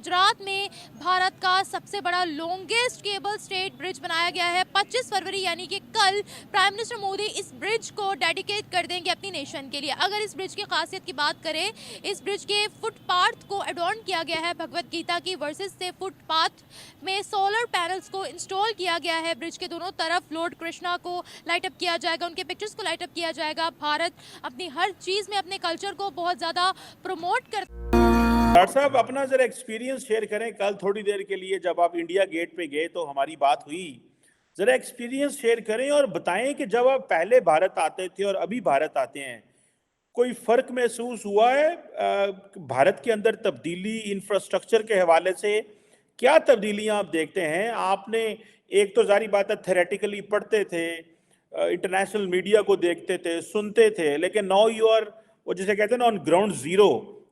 गुजरात में भारत का सबसे बड़ा लॉन्गेस्ट केबल स्टेट ब्रिज बनाया गया है। 25 फरवरी यानी कि कल प्राइम मिनिस्टर मोदी इस ब्रिज को डेडिकेट कर देंगे अपनी नेशन के लिए। अगर इस ब्रिज की खासियत की बात करें, इस ब्रिज के फुटपाथ को एडॉर्न किया गया है भगवत गीता की वर्सेस से। फुटपाथ में सोलर पैनल्स को इंस्टॉल किया गया है। ब्रिज के दोनों तरफ लॉर्ड कृष्णा को लाइट अप किया जाएगा, उनके पिक्चर्स को लाइट अप किया जाएगा। भारत अपनी हर चीज़ में अपने कल्चर को बहुत ज़्यादा प्रमोट करता है। डॉक्टर साहब, अपना जरा एक्सपीरियंस शेयर करें। कल थोड़ी देर के लिए जब आप इंडिया गेट पे गए तो हमारी बात हुई, जरा एक्सपीरियंस शेयर करें और बताएं कि जब आप पहले भारत आते थे और अभी भारत आते हैं, कोई फर्क महसूस हुआ है? भारत के अंदर तब्दीली इंफ्रास्ट्रक्चर के हवाले से क्या तब्दीलियां आप देखते हैं? आपने एक तो जारी बात है थेरेटिकली पढ़ते थे, इंटरनेशनल मीडिया को देखते थे, सुनते थे, लेकिन नाउ यू आर, वो जिसे कहते हैं ना, ऑन ग्राउंड जीरो।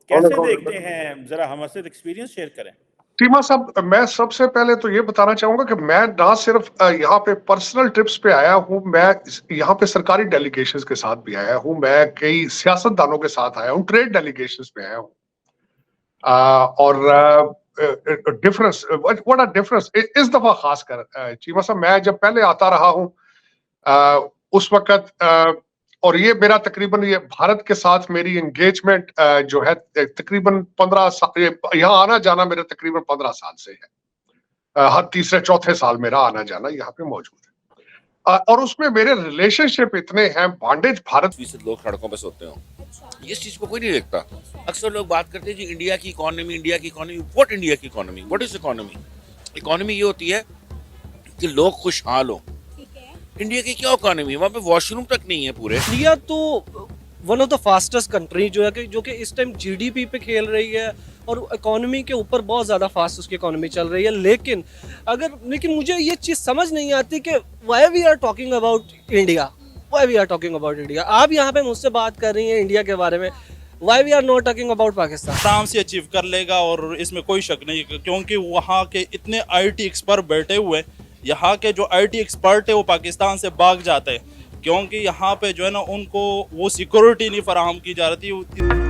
कैसे देखते हैं? जरा हमसे एक्सपीरियंस शेयर करें। टीमा साहब, मैं सबसे पहले तो ये बताना चाहूंगा कि मैं ना सिर्फ यहाँ पे पर्सनल ट्रिप्स पे आया हूँ, मैं यहाँ पे सरकारी डेलीगेशंस के साथ भी आया हूँ, मैं कई सियासतदानों के साथ आया हूँ, ट्रेड डेलीगेशंस पे आया हूँ। और डिफरेंस, व्हाट अ डिफरेंस इस दफा खासकर चीमा साहब, मैं जब पहले आता रहा हूँ उस वक्त, और ये मेरा तकरीबन, ये भारत के साथ मेरी एंगेजमेंट जो है तकरीबन 15 साल, यहाँ आना जाना मेरा तकरीबन 15 साल से है। हर तीसरे चौथे साल मेरा आना जाना यहाँ पे मौजूद है। और उसमें मेरे रिलेशनशिप इतने हैं, बॉन्डेज भारत। 20 लोग सड़कों पे सोते हो, इस चीज को कोई नहीं देखता। अक्सर लोग बात करते हैं जी इंडिया की इकोनॉमी, इंडिया की इकोनॉमी। व्हाट इंडिया की economy? What is economy? Economy ये होती है कि लोग खुशहाल हो। इंडिया की क्या इकोनॉमी? वहाँ पे वॉशरूम तक नहीं है पूरे। इंडिया तो one of the fastest country जो कि इस टाइम जीडीपी पे खेल रही है और इकोनॉमी के ऊपर बहुत ज़्यादा फास्ट उसकी इकोनॉमी चल रही है। लेकिन मुझे ये चीज़ समझ नहीं आती कि why we are talking about India, why we are talking about India. आप यहाँ पे मुझसे बात कर रही हैं इंडिया के बारे में, why we are not talking about Pakistan. आराम से अचीव कर लेगा और इसमें कोई शक नहीं, क्योंकि वहाँ के इतने आईटी एक्सपर्ट बैठे हुए हैं। यहाँ के जो आईटी एक्सपर्ट है वो पाकिस्तान से भाग जाते हैं, क्योंकि यहाँ पे जो है ना उनको वो सिक्योरिटी नहीं फराहम की जा रही थी।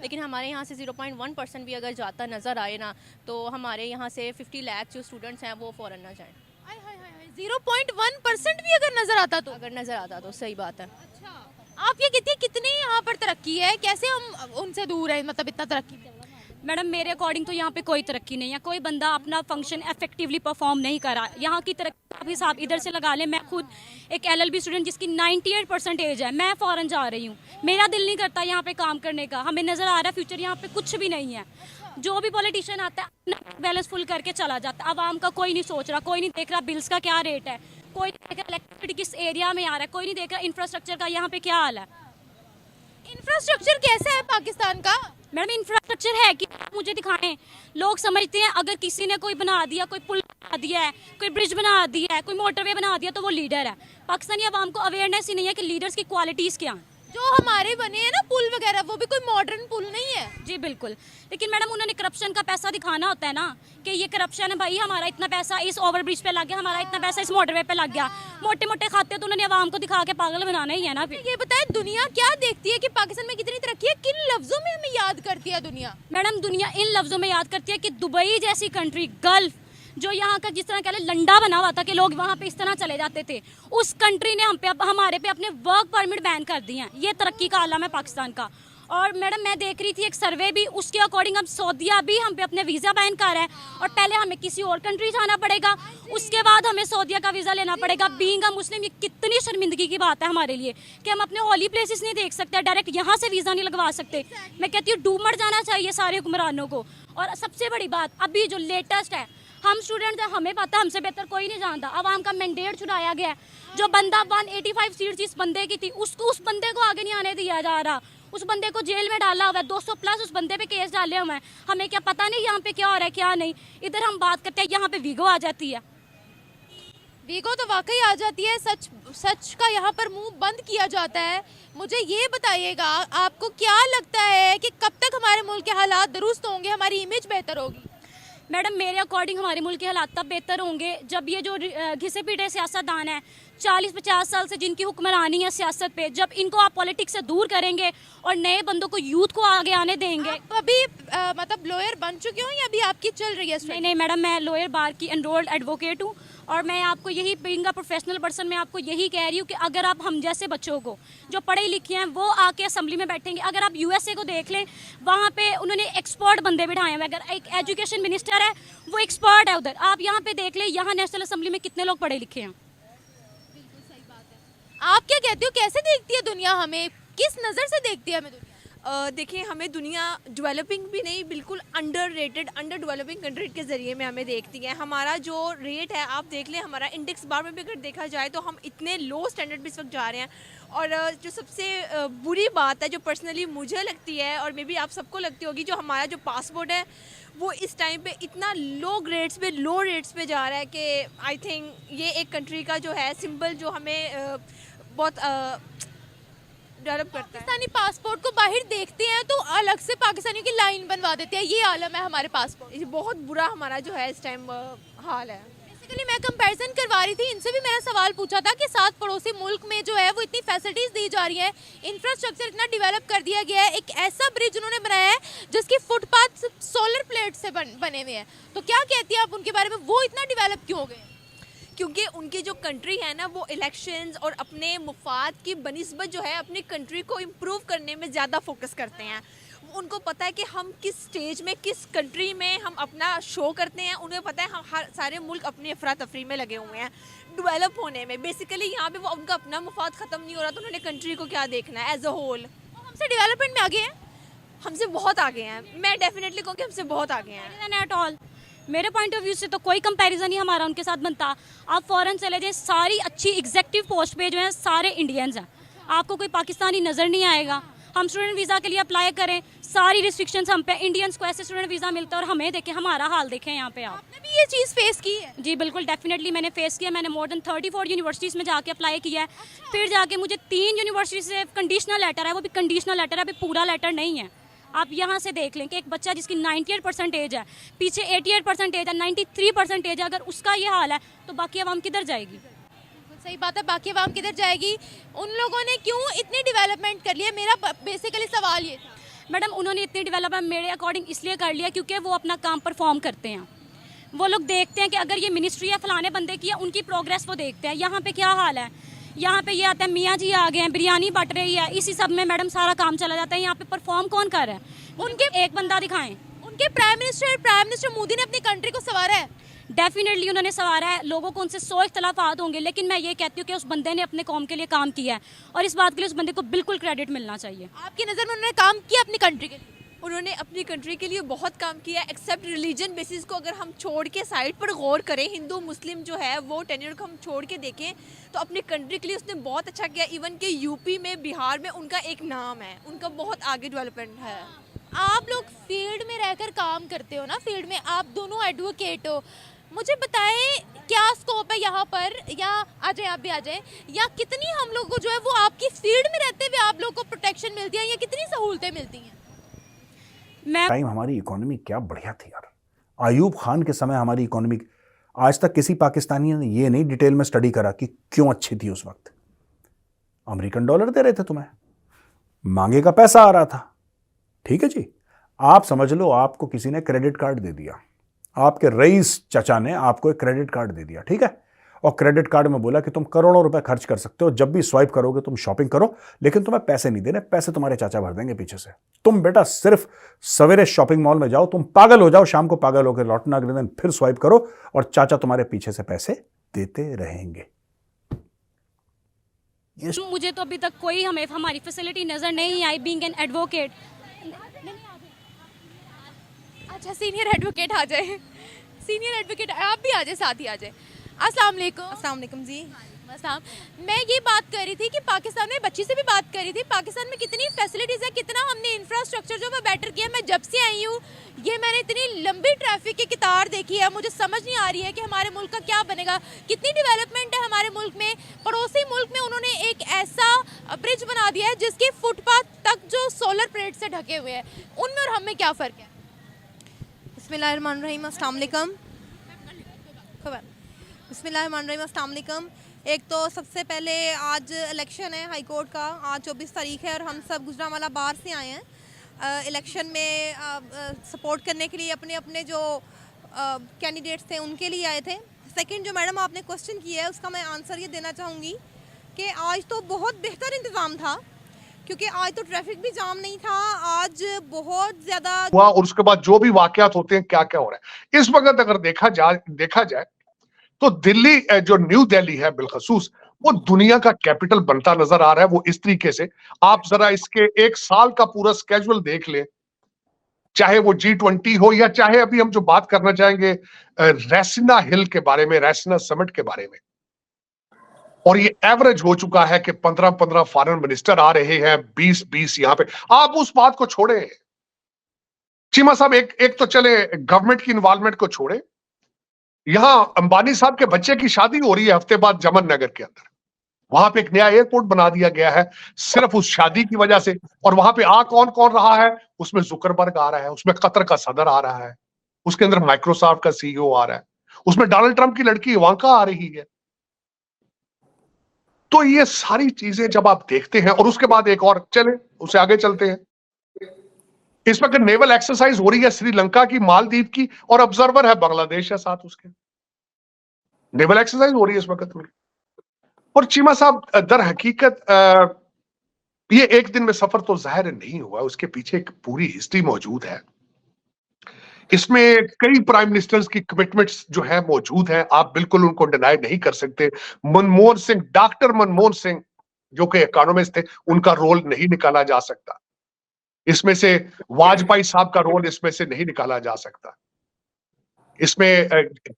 लेकिन हमारे यहाँ से 0.1% भी अगर जाता नज़र आए ना, तो हमारे यहाँ से 50 लाख जो स्टूडेंट्स हैं वो फॉरेन ना जाएं। 0.1% भी अगर नजर आता तो? अगर नज़र आता तो सही बात है। अच्छा, आप ये कहती है कितनी यहाँ पर तरक्की है, कैसे हम उनसे दूर है, मतलब इतना तरक्की? मैडम मेरे अकॉर्डिंग तो यहाँ पे कोई तरक्की नहीं है, कोई बंदा अपना फंक्शन इफेक्टिवली परफॉर्म नहीं कर रहा। यहाँ की तरक्की आप हिसाब इधर से लगा लें। मैं खुद एक एलएलबी स्टूडेंट जिसकी 98% एज है, मैं फॉरेन जा रही हूँ, मेरा दिल नहीं करता यहाँ पे काम करने का। हमें नज़र आ रहा है फ्यूचर यहाँ पे कुछ भी नहीं है। जो भी पॉलिटिशियन आता है अपना बैलेंस फुल करके चला जाता है। आवाम का कोई नहीं सोच रहा, कोई नहीं देख रहा बिल्स का क्या रेट है, कोई नहीं देख रहा इलेक्ट्रिसिटी किस एरिया में आ रहा है, कोई नहीं देख रहा इंफ्रास्ट्रक्चर का यहाँ पे क्या हाल है। इंफ्रास्ट्रक्चर कैसा है पाकिस्तान का? मैडम इंफ्रास्ट्रक्चर है कि मुझे दिखाएं। लोग समझते हैं अगर किसी ने कोई बना दिया, कोई पुल बना दिया है, कोई ब्रिज बना दिया है, कोई मोटरवे बना दिया तो वो लीडर है। पाकिस्तानी आवाम को अवेयरनेस ही नहीं है कि लीडर्स की क्वालिटीज़ क्या हैं। जो हमारे बने हैं ना पुल वगैरह, वो भी कोई मॉडर्न पुल नहीं है। जी बिल्कुल, लेकिन मैडम उन्होंने करप्शन का पैसा दिखाना होता है ना कि ये करप्शन है भाई, हमारा इतना पैसा इस ओवर ब्रिज पे लग गया, हमारा इतना पैसा इस मोटरवे पे लग गया। मोटे मोटे खाते तो उन्होंने आवाम को दिखा के पागल बनाना ही है ना। ये बताएं दुनिया क्या देखती है कि पाकिस्तान में कितनी तरक्की है? किन लफ्जों में हमें याद करती है दुनिया? मैडम दुनिया इन लफ्जों में याद करती है कि दुबई जैसी कंट्री, गल्फ, जो यहाँ का जिस तरह कह लें लंडा बना हुआ था कि लोग वहाँ पे इस तरह चले जाते थे, उस कंट्री ने हमारे पे अपने वर्क परमिट बैन कर दिए हैं। ये तरक्की का आलम है पाकिस्तान का। और मैडम मैं देख रही थी एक सर्वे भी, उसके अकॉर्डिंग अब सऊदीया भी हम पे अपने वीज़ा बैन कर रहा है और पहले हमें किसी और कंट्री जाना पड़ेगा, उसके बाद हमें सऊदीया का वीज़ा लेना पड़ेगा। बीइंग अ मुस्लिम ये कितनी शर्मिंदगी की बात है हमारे लिए कि हम अपने हॉली प्लेसेस नहीं देख सकते, डायरेक्ट यहाँ से वीज़ा नहीं लगवा सकते। मैं कहती हूँ डूब मर जाना चाहिए सारे हुक्मरानों को। और सबसे बड़ी बात अभी जो लेटेस्ट है, हम स्टूडेंट हैं, हमें पता है, हमसे बेहतर कोई नहीं जानता। आवाम का मैंडेट छुड़ाया गया है। जो बंदा 185 सीट जिस बंदे की थी उसको, उस बंदे को आगे नहीं आने दिया जा रहा। उस बंदे को जेल में डाला हुआ है, 200 प्लस उस बंदे पे केस डाले हुए हैं। हमें क्या पता नहीं यहाँ पे क्या हो रहा है क्या नहीं। इधर हम बात करते हैं, यहाँ पे वीगो आ जाती है। वीगो तो वाकई आ जाती है, सच सच का यहाँ पर मुंह बंद किया जाता है। मुझे ये बताइएगा, आपको क्या लगता है कि कब तक हमारे मुल्क के हालात दुरुस्त होंगे, हमारी इमेज बेहतर होगी? मैडम मेरे अकॉर्डिंग हमारे मुल्क के हालात तब बेहतर होंगे जब ये जो घिसे पीटे सियासतदान है 40-50 साल से जिनकी हुक्मरानी है सियासत पे, जब इनको आप पॉलिटिक्स से दूर करेंगे और नए बंदों को यूथ को आगे आने देंगे। आप अभी मतलब लॉयर बन चुके हो या अभी आपकी चल रही है नहीं नहीं मैडम, मैं लॉयर बार की एनरोल्ड एडवोकेट हूँ और मैं आपको यही बीइंग अ प्रोफेशनल पर्सन मैं आपको यही कह रही हूँ कि अगर आप हम जैसे बच्चों को जो पढ़े लिखे हैं वो आके असेंबली में बैठेंगे। अगर आप यूएसए को देख लें, वहाँ पे उन्होंने एक्सपर्ट बंदे बिठाए हैं। अगर एक एजुकेशन मिनिस्टर है वो एक्सपर्ट है उधर, आप यहाँ पे देख लें यहाँ नेशनल असेंबली में कितने लोग पढ़े लिखे हैं। आप क्या कहते हो, कैसे देखती है दुनिया हमें, किस नज़र से देखती है हमें दुनिया? देखिए हमें दुनिया डेवलपिंग भी नहीं, बिल्कुल अंडर डेवलपिंग कंट्री के ज़रिए में हमें देखती है। हमारा जो रेट है आप देख लें, हमारा इंडेक्स बार में भी अगर देखा जाए तो हम इतने लो स्टैंडर्ड भी इस वक्त जा रहे हैं। और जो सबसे बुरी बात है जो पर्सनली मुझे लगती है और मे बी आप सबको लगती होगी, जो हमारा जो पासपोर्ट है वो इस टाइम पे इतना लो रेट्स पे जा रहा है कि आई थिंक ये एक कंट्री का जो है सिंबल जो हमें बहुत डेवलप करता है। पाकिस्तानी पासपोर्ट को बाहर देखते हैं तो अलग से पाकिस्तानियों की लाइन बनवा देते हैं, ये आलम है हमारे पासपोर्ट। ये बहुत बुरा हमारा जो है इस टाइम हाल है। बेसिकली मैं कंपैरिजन करवा रही थी, इनसे भी मेरा सवाल पूछा था कि साथ पड़ोसी मुल्क में जो है वो इतनी फैसिलिटीज दी जा रही है, इंफ्रास्ट्रक्चर इतना डेवलप कर दिया गया है, एक ऐसा ब्रिज उन्होंने बनाया है जिसकी फुटपाथ सोलर प्लेट से बने हुए हैं, तो क्या कहती है आप उनके बारे में, वो इतना डेवलप क्यों हो गए? क्योंकि उनकी जो कंट्री है ना वो इलेक्शंस और अपने मुफाद की बनिस्बत जो है अपनी कंट्री को इम्प्रूव करने में ज़्यादा फोकस करते हैं। उनको पता है कि हम किस स्टेज में किस कंट्री में हम अपना शो करते हैं। उन्हें पता है हम हर सारे मुल्क अपनी अफरा तफरी में लगे हुए हैं डेवलप होने में। बेसिकली यहाँ पे वो उनका अपना मुफाद ख़त्म नहीं हो रहा तो उन्होंने कंट्री को क्या देखना है एज अ होल। हमसे डेवलपमेंट में आगे हैं, हमसे बहुत आगे हैं। मैं डेफिनेटली कहूँगी हमसे बहुत आगे हैं। एट ऑल मेरे पॉइंट ऑफ व्यू से तो कोई कंपैरिजन नहीं हमारा उनके साथ बनता। आप फॉरेन चले जाएं, सारी अच्छी एग्जेक्टिव पोस्ट पे जो है सारे इंडियंस हैं, आपको कोई पाकिस्तानी नज़र नहीं आएगा। हम स्टूडेंट वीज़ा के लिए अप्लाई करें, सारी रिस्ट्रिक्शंस हम पे, इंडियंस को ऐसे स्टूडेंट वीज़ा मिलता है और हमें देखें हमारा हाल देखें यहाँ पे। आपने भी ये चीज़ फेस की है? जी बिल्कुल, डेफिनेटली मैंने फेस किया। मैंने मोर देन 34 यूनिवर्सिटीज़ में जाके अप्लाई किया है। फिर जाके मुझे 3 यूनिवर्सिटी से कंडीशनल लेटर है, वो भी कंडीशनल लेटर है, अभी पूरा लेटर नहीं है। आप यहाँ से देख लें कि एक बच्चा जिसकी 98% है, पीछे 88% है, 93% है, अगर उसका ये हाल है तो बाकी आवाम किधर जाएगी? सही बात है, बाकी आवाम किधर जाएगी? उन लोगों ने क्यों इतनी डेवलपमेंट कर लिया? मेरा बेसिकली सवाल ये था। मैडम उन्होंने इतनी डेवलपमेंट मेरे अकॉर्डिंग इसलिए कर लिया क्योंकि वो अपना काम परफॉर्म करते हैं। वो लोग देखते हैं कि अगर ये मिनिस्ट्री है फलाने बंदे की है, उनकी प्रोग्रेस वो देखते हैं। यहाँ पे क्या हाल है, यहाँ पे ये आता है मियाँ जी आ गए हैं, बिरयानी बट रही है, इसी सब में मैडम सारा काम चला जाता है। यहाँ पे परफॉर्म कौन कर रहा है? उनके एक बंदा दिखाएं। उनके प्राइम मिनिस्टर मोदी ने अपनी कंट्री को संवारा है। डेफिनेटली उन्होंने संवारा है। लोगों को उनसे 100 इख्तलाफात होंगे, लेकिन मैं ये कहती हूँ कि उस बंदे ने अपने कौम के लिए काम किया है और इस बात के लिए उस बंदे को बिल्कुल क्रेडिट मिलना चाहिए। आपकी नज़र में उन्होंने काम किया अपनी कंट्री के लिए? उन्होंने अपनी कंट्री के लिए बहुत काम किया है। एक्सेप्ट रिलीजन बेसिस को अगर हम छोड़ के साइड पर गौर करें, हिंदू मुस्लिम जो है वो टेन्योर को हम छोड़ के देखें तो अपनी कंट्री के लिए उसने बहुत अच्छा किया। इवन के यूपी में, बिहार में उनका एक नाम है, उनका बहुत आगे डेवलपमेंट है। आप लोग फील्ड में रहकर काम करते हो ना, फील्ड में आप दोनों एडवोकेट हो, मुझे बताएं क्या स्कोप है यहाँ पर, या आ जाए आप भी आ जाए, या कितनी हम लोग को जो है वो आपकी फील्ड में रहते हुए आप लोग को प्रोटेक्शन मिलती है या कितनी सहूलतें मिलती हैं? टाइम हमारी इकोनॉमी क्या बढ़िया थी यार। अयूब खान के समय हमारी इकोनॉमी, आज तक किसी पाकिस्तानी ने ये नहीं डिटेल में स्टडी करा कि क्यों अच्छी थी उस वक्त। अमेरिकन डॉलर दे रहे थे तुम्हें, मांगे का पैसा आ रहा था, ठीक है जी। आप समझ लो आपको किसी ने क्रेडिट कार्ड दे दिया, आपके रईस चाचा ने आपको एक क्रेडिट कार्ड दे दिया, ठीक है, और क्रेडिट कार्ड में बोला कि तुम करोड़ों रुपए खर्च कर सकते हो, जब भी स्वाइप करोगे तुम शॉपिंग करो, लेकिन तुम्हें पैसे नहीं देने, पैसे तुम्हारे चाचा भर देंगे पीछे से। तुम बेटा सिर्फ सवेरे शॉपिंग मॉल में जाओ, तुम पागल हो जाओ, शाम को पागल होकर लौटना, अगले दिन फिर स्वाइप करो और चाचा तुम्हारे पीछे से पैसे देते रहेंगे। मुझे तो अभी तक कोई हमें हमारी फैसिलिटी नजर नहीं आई बीइंग एन एडवोकेट। अच्छा सीनियर एडवोकेट आ जाए, सीनियर एडवोकेट आप भी आ जाए, साथ ही आ जाए। अस्सलाम वालेकुम। अस्सलाम वालेकुम जी। साहब, मैं ये बात कर रही थी कि पाकिस्तान में बच्ची से भी बात कर रही थी, पाकिस्तान में कितनी फैसिलिटीज़ है, कितना हमने इंफ्रास्ट्रक्चर जो है बेटर किया। मैं जब से आई हूँ ये मैंने इतनी लंबी ट्रैफिक की कतार देखी है, मुझे समझ नहीं आ रही है कि हमारे मुल्क का क्या बनेगा। कितनी डेवलपमेंट है हमारे मुल्क में, पड़ोसी मुल्क में उन्होंने एक ऐसा ब्रिज बना दिया है जिसके फुटपाथ तक जो सोलर प्लेट से ढके हुए हैं, उनमें और हम में क्या फ़र्क है? बिस्मिल्लाहिर्रहमानिर्रहीम, अस्सलाम वालेकुम। बिस्मिल्लाहिर्रहमानिर्रहीम, अस्सलाम वालेकुम। एक तो सबसे पहले आज इलेक्शन है हाई कोर्ट का, आज 24 तारीख है और हम सब गुजरांवाला बार से आए हैं इलेक्शन में सपोर्ट करने के लिए, अपने अपने जो कैंडिडेट्स थे उनके लिए आए थे। सेकंड, जो मैडम आपने क्वेश्चन किया है उसका मैं आंसर ये देना चाहूँगी कि आज तो बहुत बेहतर इंतज़ाम था, क्योंकि आज तो ट्रैफिक भी जाम नहीं था, आज बहुत ज़्यादा हुआ। और उसके बाद जो भी वाकयात होते हैं, क्या क्या हो रहा है इस वक्त अगर देखा जाए तो दिल्ली, जो न्यू दिल्ली है बिलखसूस, वो दुनिया का कैपिटल बनता नजर आ रहा है। वो इस तरीके से आप जरा इसके एक साल का पूरा स्केड्यूल देख लें, चाहे वो G20 हो या चाहे अभी हम जो बात करना चाहेंगे रैसिना हिल के बारे में, रैसिना समिट के बारे में, और ये एवरेज हो चुका है कि 15-15 फॉरेन मिनिस्टर आ रहे हैं, 20-20 यहां पे। आप उस बात को छोड़े चीमा साहब, एक तो चले गवर्नमेंट की इन्वॉल्वमेंट को छोड़े, यहां अंबानी साहब के बच्चे की शादी हो रही है हफ्ते बाद जमन नगर के अंदर, वहां पे एक नया एयरपोर्ट बना दिया गया है सिर्फ उस शादी की वजह से। और वहां पे कौन कौन रहा है, उसमें जुकरबर्ग आ रहा है, उसमें कतर का सदर आ रहा है, उसके अंदर माइक्रोसॉफ्ट का CEO आ रहा है, उसमें डोनाल्ड ट्रंप की लड़की इवांका आ रही है। तो ये सारी चीजें जब आप देखते हैं, और उसके बाद एक और, चले उसे आगे चलते हैं, इस वक्त नेवल एक्सरसाइज हो रही है श्रीलंका की, मालदीव की, और ऑब्जर्वर है बांग्लादेश है साथ, उसके नेवल एक्सरसाइज हो रही है इस वक्त में। और चीमा साहब, दर हकीकत ये एक दिन में सफर तो जाहिर नहीं हुआ, उसके पीछे एक पूरी हिस्ट्री मौजूद है। इसमें कई प्राइम मिनिस्टर्स की कमिटमेंट्स जो है मौजूद है, आप बिल्कुल उनको डिनाई नहीं कर सकते। मनमोहन सिंह, डॉक्टर मनमोहन सिंह जो कि इकोनॉमिस्ट थे, उनका रोल नहीं निकाला जा सकता इसमें से, वाजपेयी साहब का रोल इसमें से नहीं निकाला जा सकता। इसमें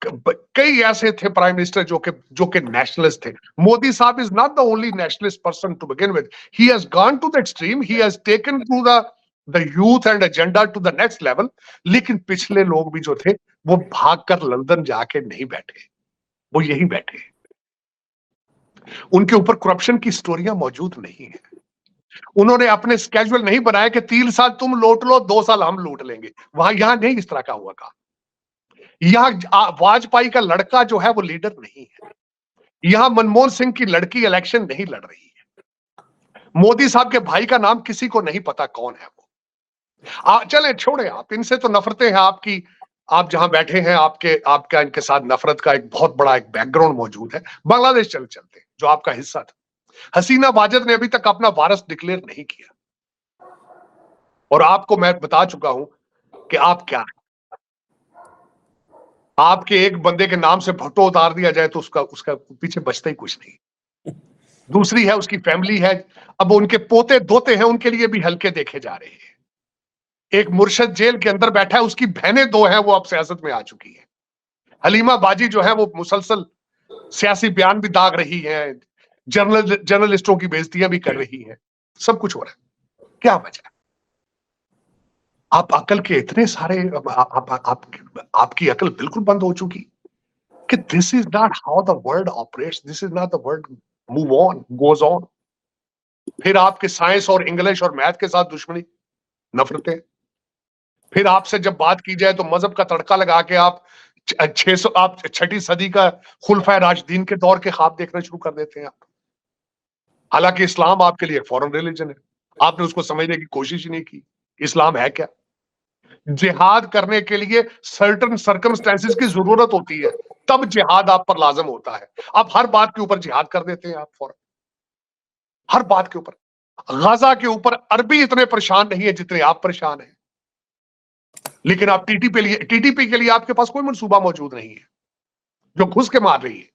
कई ऐसे थे प्राइम मिनिस्टर जो कि नेशनलिस्ट थे। मोदी साहब is not the only nationalist person to begin with, he has gone to the extreme, he has taken to the youth and agenda to the next level. लेकिन पिछले लोग भी जो थे वो भागकर लंदन जाके नहीं बैठे, वो यही बैठे, उनके ऊपर करप्शन की स्टोरियां मौजूद नहीं है। उन्होंने अपने स्केड्यूल नहीं बनाया कि 3 साल तुम लूट लो, 2 साल हम लूट लेंगे, यहां नहीं इस तरह का हुआ का। यहां वाजपेयी का लड़का जो है वो लीडर नहीं है, यहां मनमोहन सिंह की लड़की इलेक्शन नहीं लड़ रही है, मोदी साहब के भाई का नाम किसी को नहीं पता कौन है वो। चले छोड़े, आप इनसे तो नफरतें हैं आपकी, आप जहां बैठे हैं आपका इनके साथ नफरत का एक बहुत बड़ा एक बैकग्राउंड मौजूद है। बांग्लादेश चलते जो आपका हिस्सा था, हसीना वाजिद ने अभी तक अपना वारिस डिक्लेयर नहीं किया, और आपको मैं बता चुका हूं कि आप क्या है। आपके एक बंदे के नाम से भुट्टो उतार दिया जाए तो उसका पीछे बचता ही कुछ नहीं। दूसरी है उसकी फैमिली है, अब उनके पोते दोते हैं, उनके लिए भी हल्के देखे जा रहे हैं। एक मुर्शद जेल के अंदर बैठा है, उसकी बहनें 2 हैं, वो अब सियासत में आ चुकी है। हलीमा बाजी जो है वो मुसलसल सियासी बयान भी दाग रही है, जर्नलिस्टों की बेइज्जतियां भी कर रही है, सब कुछ हो रहा है। क्या वजह? आप अकल के इतने सारे, आपकी अकल बिल्कुल बंद हो चुकी कि this is not how the world operates, this is not the world move on goes on. फिर आपके साइंस और इंग्लिश और मैथ के साथ दुश्मनी, नफरतें। फिर आपसे जब बात की जाए तो मजहब का तड़का लगा के आप 6वीं सदी का खुलफा राशिदीन के दौर के ख्वाब देखना शुरू कर देते हैं आप। हालांकि इस्लाम आपके लिए फॉरेन रिलीजन है, आपने उसको समझने की कोशिश ही नहीं की। इस्लाम है क्या? जिहाद करने के लिए सर्टेन सर्कमस्टेंसेस की जरूरत होती है, तब जिहाद आप पर लाजम होता है। आप हर बात के ऊपर जिहाद कर देते हैं, आप फौरन हर बात के ऊपर। गाजा के ऊपर अरबी इतने परेशान नहीं है जितने आप परेशान हैं, लेकिन आप टीटीपी के लिए आपके पास कोई मंसूबा मौजूद नहीं है, जो घुस के मार रही है।